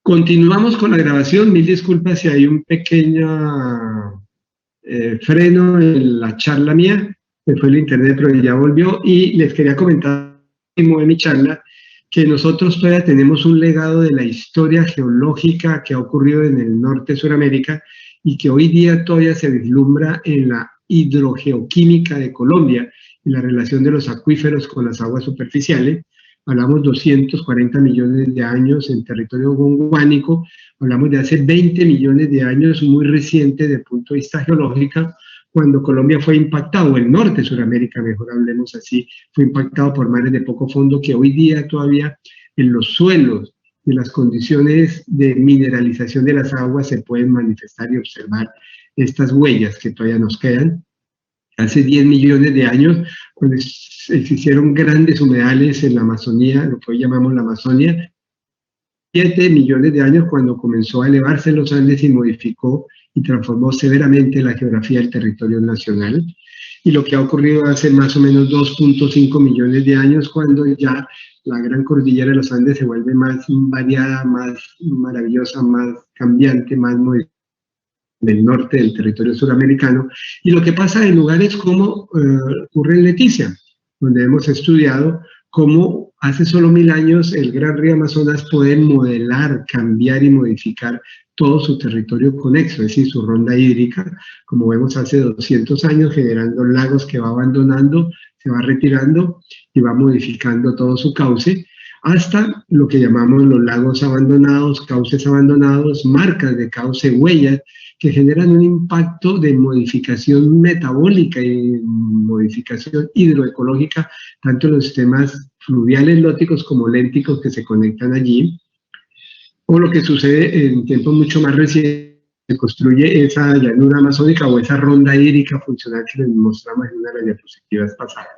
Continuamos con la grabación, mil disculpas si hay un pequeño freno en la charla mía, me fue el internet pero ya volvió, y les quería comentar en mi charla que nosotros todavía tenemos un legado de la historia geológica que ha ocurrido en el norte de Sudamérica y que hoy día todavía se vislumbra en la hidrogeoquímica de Colombia, en la relación de los acuíferos con las aguas superficiales. Hablamos 240 millones de años en territorio gondwánico, hablamos de hace 20 millones de años, muy reciente desde el punto de vista geológico, cuando Colombia fue impactado, el norte de Sudamérica, mejor hablemos así, fue impactado por mares de poco fondo que hoy día todavía en los suelos, en las condiciones de mineralización de las aguas se pueden manifestar y observar estas huellas que todavía nos quedan. Hace 10 millones de años, cuando existieron grandes humedales en la Amazonía, lo que hoy llamamos la Amazonia, 7 millones de años cuando comenzó a elevarse los Andes y modificó y transformó severamente la geografía del territorio nacional, y lo que ha ocurrido hace más o menos 2.5 millones de años cuando ya la gran cordillera de los Andes se vuelve más variada, más maravillosa, más cambiante, más modificada del norte del territorio suramericano, y lo que pasa en lugares como ocurre en Leticia, donde hemos estudiado cómo hace solo 1000 años el gran río Amazonas puede modelar, cambiar y modificar todo su territorio conexo, es decir, su ronda hídrica, como vemos hace 200 años, generando lagos que va abandonando, se va retirando y va modificando todo su cauce, hasta lo que llamamos los lagos abandonados, cauces abandonados, marcas de cauce, huellas, que generan un impacto de modificación metabólica y modificación hidroecológica, tanto en los sistemas fluviales lóticos como lénticos que se conectan allí, o lo que sucede en tiempos mucho más recientes, se construye esa llanura amazónica o esa ronda hídrica funcional que les mostramos en una de las diapositivas pasadas.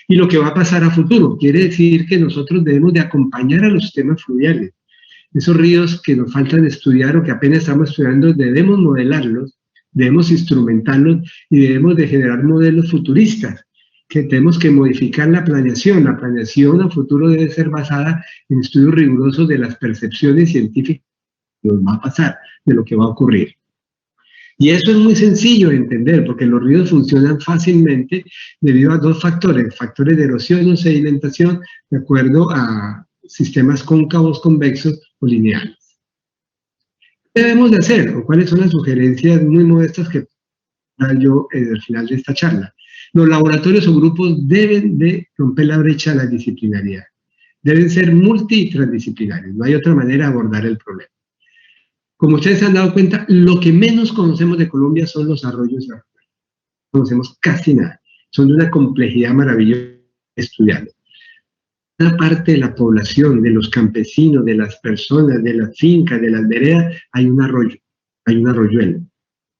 Y lo que va a pasar a futuro, quiere decir que nosotros debemos de acompañar a los sistemas fluviales. Esos ríos que nos faltan estudiar o que apenas estamos estudiando, debemos modelarlos, debemos instrumentarlos y debemos de generar modelos futuristas. que tenemos que modificar la planeación. La planeación a futuro debe ser basada en estudios rigurosos de las percepciones científicas de lo que va a pasar, de lo que va a ocurrir. Y eso es muy sencillo de entender, porque los ríos funcionan fácilmente debido a dos factores, factores de erosión o sedimentación, de acuerdo a sistemas cóncavos, convexos o lineales. ¿Qué debemos de hacer? ¿O cuáles son las sugerencias muy modestas que dar yo al final de esta charla? Los laboratorios o grupos deben de romper la brecha de la disciplinaridad. Deben ser multi y transdisciplinarios. No hay otra manera de abordar el problema. Como ustedes se han dado cuenta, lo que menos conocemos de Colombia son los arroyos. No conocemos casi nada. Son de una complejidad maravillosa estudiando. Una parte de la población, de los campesinos, de las personas, de las fincas, de las veredas, hay un arroyo, hay un arroyuelo.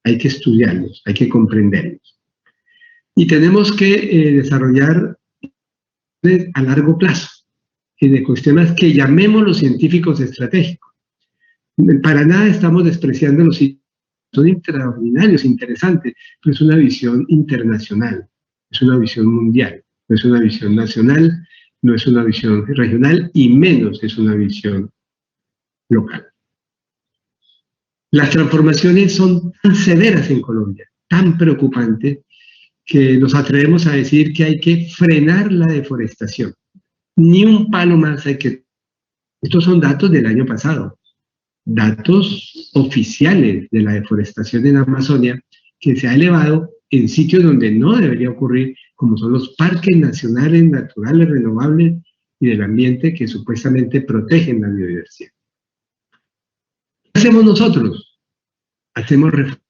Hay que estudiarlos, hay que comprenderlos. Y tenemos que desarrollar a largo plazo, de ecosistemas que llamemos los científicos estratégicos. Para nada estamos despreciando los científicos, son extraordinarios, interesantes, pero es una visión internacional, es una visión mundial, no es una visión nacional, no es una visión regional y menos es una visión local. Las transformaciones son tan severas en Colombia, tan preocupantes, que nos atrevemos a decir que hay que frenar la deforestación. Ni un palo más hay que... Estos son datos del año pasado, datos oficiales de la deforestación en Amazonia, que se ha elevado en sitios donde no debería ocurrir, como son los parques nacionales, naturales, renovables y del ambiente que supuestamente protegen la biodiversidad. ¿Qué hacemos nosotros? Hacemos reforestación.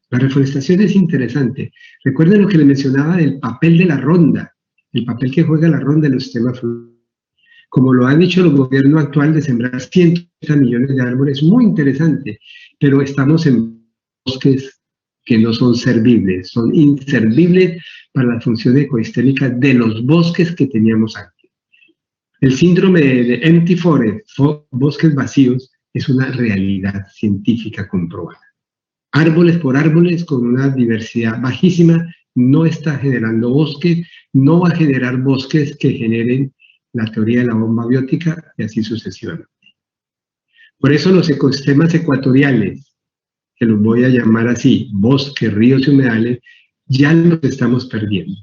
La reforestación es interesante. Recuerden lo que les mencionaba del papel de la ronda, el papel que juega la ronda en los sistemas fluviales. Como lo ha dicho el gobierno actual de sembrar 130 millones de árboles, muy interesante, pero estamos en bosques que no son servibles, son inservibles para la función ecosistémica de los bosques que teníamos antes. El síndrome de empty forest, bosques vacíos, es una realidad científica comprobada. Árboles por árboles con una diversidad bajísima no está generando bosques, no va a generar bosques que generen la teoría de la bomba biótica y así sucesivamente. Por eso los ecosistemas ecuatoriales, que los voy a llamar así, bosques, ríos y humedales, ya los estamos perdiendo.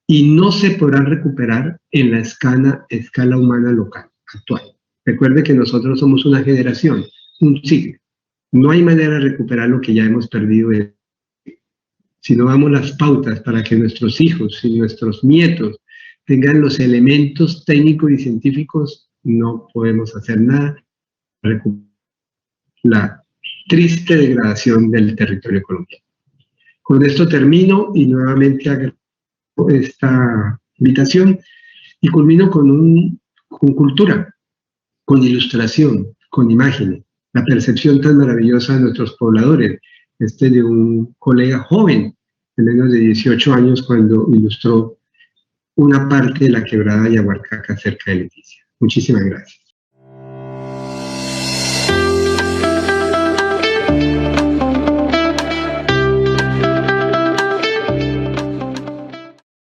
Y no se podrán recuperar en la escala humana local, actual. Recuerde que nosotros somos una generación, un siglo. No hay manera de recuperar lo que ya hemos perdido. Si no damos las pautas para que nuestros hijos y nuestros nietos tengan los elementos técnicos y científicos, no podemos hacer nada para recuperar la triste degradación del territorio colombiano. Con esto termino y nuevamente agradezco esta invitación y culmino con cultura, con ilustración, con imágenes, la percepción tan maravillosa de nuestros pobladores, de un colega joven de menos de 18 años cuando ilustró una parte de la quebrada Yaguarcaca cerca de Leticia. Muchísimas gracias.